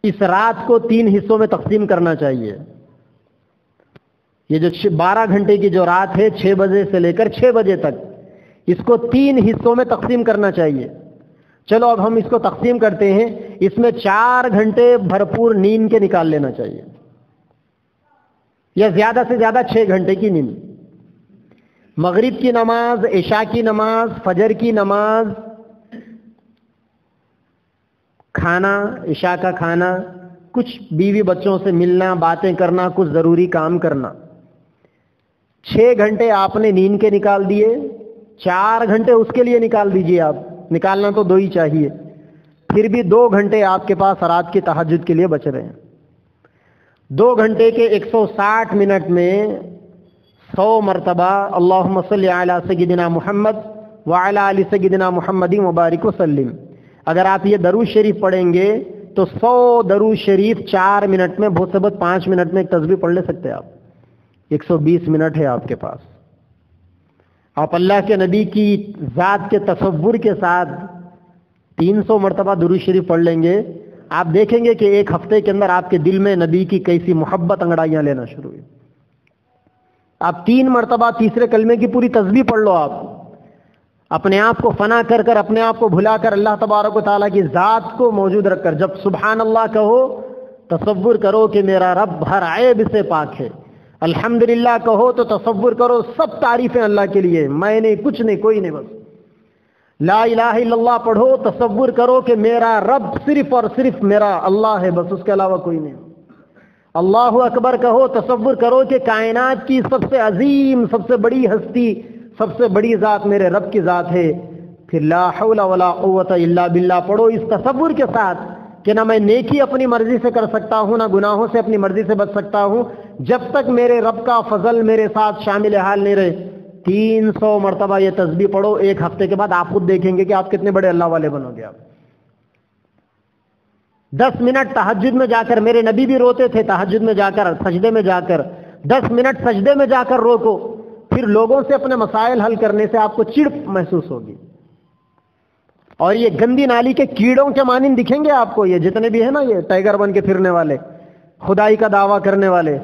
اس رات کو 3 حصوں میں تقسیم کرنا چاہیے. یہ جو 12 گھنٹے کی جو رات ہے 6 بجے سے لے کر 6 بجے تک، اس کو 3 حصوں میں تقسیم کرنا چاہیے. چلو اب ہم اس کو تقسیم کرتے ہیں. اس میں 4 گھنٹے بھرپور نیند کے نکال لینا چاہیے، یا زیادہ سے زیادہ 6 گھنٹے کی نیند. مغرب کی نماز، عشاء کی نماز، فجر کی نماز، کھانا، عشاء کا کھانا، کچھ بیوی بچوں سے ملنا، باتیں کرنا، کچھ ضروری کام کرنا. 6 گھنٹے آپ نے نیند کے نکال دیے، 4 گھنٹے اس کے لیے نکال دیجئے. آپ نکالنا تو 2 ہی چاہیے، پھر بھی 2 گھنٹے آپ کے پاس رات کی تہجد کے لیے بچ رہے ہیں. 2 گھنٹے کے 160 منٹ میں 100 مرتبہ اللہم صلی علی سیدنا محمد وعلی آل سیدنا محمد مبارک وسلم. اگر آپ یہ درود شریف پڑھیں گے تو 100 درود شریف 4 منٹ میں، بہت سے بہت 5 منٹ میں ایک تسبیح پڑھ لے سکتے ہیں آپ. 120 منٹ ہے آپ کے پاس. آپ اللہ کے نبی کی ذات کے تصور کے ساتھ 300 مرتبہ درود شریف پڑھ لیں گے. آپ دیکھیں گے کہ ایک ہفتے کے اندر آپ کے دل میں نبی کی کیسی محبت انگڑائیاں لینا شروع ہوئی. آپ 3 مرتبہ تیسرے کلمے کی پوری تسبیح پڑھ لو. آپ اپنے آپ کو فنا کر کر، اپنے آپ کو بھلا کر، اللہ تبارک و تعالیٰ کی ذات کو موجود رکھ کر جب سبحان اللہ کہو، تصور کرو کہ میرا رب ہر عیب سے پاک ہے. الحمدللہ کہو تو تصور کرو سب تعریفیں اللہ کے لیے، میں نہیں، کچھ نہیں، کوئی نہیں. بس لا الہ الا اللہ پڑھو، تصور کرو کہ میرا رب صرف اور صرف میرا اللہ ہے، بس اس کے علاوہ کوئی نہیں. اللہ اکبر کہو، تصور کرو کہ کائنات کی سب سے عظیم، سب سے بڑی ہستی، سب سے بڑی ذات میرے رب کی ذات ہے. پھر لا حول ولا قوت الا باللہ پڑھو اس تصور کے ساتھ کہ نہ میں نیکی اپنی مرضی سے کر سکتا ہوں، نہ گناہوں سے اپنی مرضی سے بچ سکتا ہوں جب تک میرے رب کا فضل میرے ساتھ شامل حال نہیں رہے. 300 مرتبہ یہ تسبیح پڑھو. ایک ہفتے کے بعد آپ خود دیکھیں گے کہ آپ کتنے بڑے اللہ والے بنو گے. آپ 10 منٹ تہجد میں جا کر، میرے نبی بھی روتے تھے تہجد میں جا کر، سجدے میں جا کر 10 منٹ سجدے میں جا کر روکو. پھر لوگوں سے اپنے مسائل حل کرنے سے آپ کو چڑ محسوس ہوگی. اور یہ گندی نالی کے کیڑوں کے مانند دکھیں گے آپ کو، یہ جتنے بھی ہیں نا، یہ ٹائیگر بن کے پھرنے والے، خدائی کا دعویٰ کرنے والے.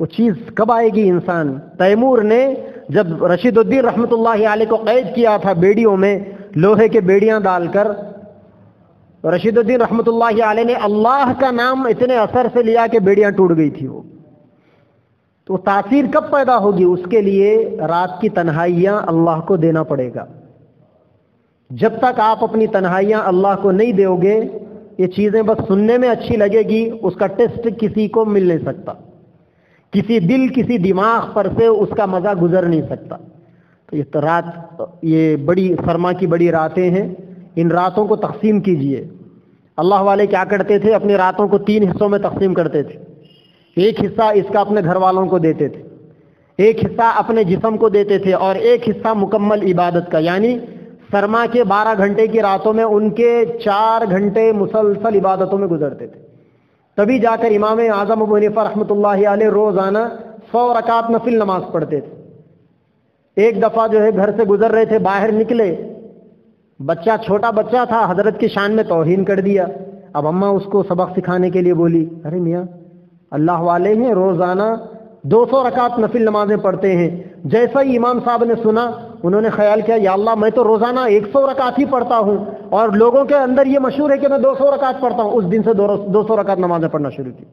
وہ چیز کب آئے گی انسان؟ تیمور نے جب رشید الدین رحمۃ اللہ علیہ کو قید کیا تھا بیڑیوں میں، لوہے کے بیڑیاں ڈال کر، رشید الدین رحمۃ اللہ علیہ نے اللہ کا نام اتنے اثر سے لیا کہ بیڑیاں ٹوٹ گئی تھی. وہ تو تاثیر کب پیدا ہوگی؟ اس کے لیے رات کی تنہائیاں اللہ کو دینا پڑے گا. جب تک آپ اپنی تنہائیاں اللہ کو نہیں دو گے، یہ چیزیں بس سننے میں اچھی لگے گی، اس کا ٹیسٹ کسی کو مل نہیں سکتا، کسی دل، کسی دماغ پر سے اس کا مزہ گزر نہیں سکتا. تو یہ رات، یہ بڑی سرما کی بڑی راتیں ہیں، ان راتوں کو تقسیم کیجئے. اللہ والے کیا کرتے تھے؟ اپنی راتوں کو 3 حصوں میں تقسیم کرتے تھے. ایک حصہ اس کا اپنے گھر والوں کو دیتے تھے، ایک حصہ اپنے جسم کو دیتے تھے، اور ایک حصہ مکمل عبادت کا. یعنی سرما کے 12 گھنٹے کی راتوں میں ان کے 4 گھنٹے مسلسل عبادتوں میں گزرتے تھے. تبھی جا کر امام اعظم ابو حنیفہ رحمۃ اللہ علیہ روزانہ 100 رکعت نفل نماز پڑھتے تھے. ایک دفعہ جو ہے گھر سے گزر رہے تھے، باہر نکلے، بچہ، چھوٹا بچہ تھا، حضرت کی شان میں توہین کر دیا. اب اماں اس کو سبق سکھانے کے لیے بولی، ارے میاں اللہ والے ہیں، روزانہ 200 رکعت نفل نمازیں پڑھتے ہیں. جیسا ہی امام صاحب نے سنا، انہوں نے خیال کیا، یا اللہ میں تو روزانہ 100 رکعت ہی پڑھتا ہوں، اور لوگوں کے اندر یہ مشہور ہے کہ میں 200 رکعت پڑھتا ہوں. اس دن سے 200 رکعت نمازیں پڑھنا شروع کی.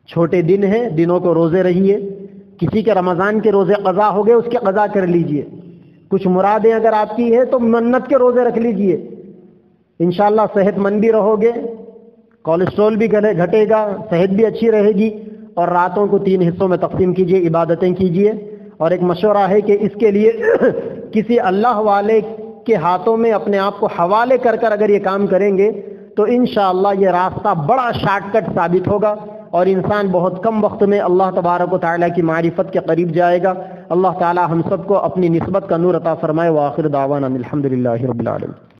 چھوٹے دن ہیں، دنوں کو روزے رہیے. کسی کے رمضان کے روزے قضا ہو گئے، اس کے قضا کر لیجئے. کچھ مرادیں اگر آپ کی ہے تو منت کے روزے رکھ لیجئے. انشاءاللہ صحت مند بھی رہو گے، کولیسٹرول بھی گھٹے گا، صحت بھی اچھی رہے گی. اور راتوں کو 3 حصوں میں تقسیم کیجئے، عبادتیں کیجئے. اور ایک مشورہ ہے کہ اس کے لیے کسی اللہ والے کے ہاتھوں میں اپنے آپ کو حوالے کر کر اگر یہ کام کریں گے تو انشاءاللہ یہ راستہ بڑا شارٹ کٹ ثابت ہوگا، اور انسان بہت کم وقت میں اللہ تبارک و تعالیٰ کی معرفت کے قریب جائے گا. اللہ تعالیٰ ہم سب کو اپنی نسبت کا نور عطا فرمائے. وآخر دعوانا الحمدللہ رب العالمین.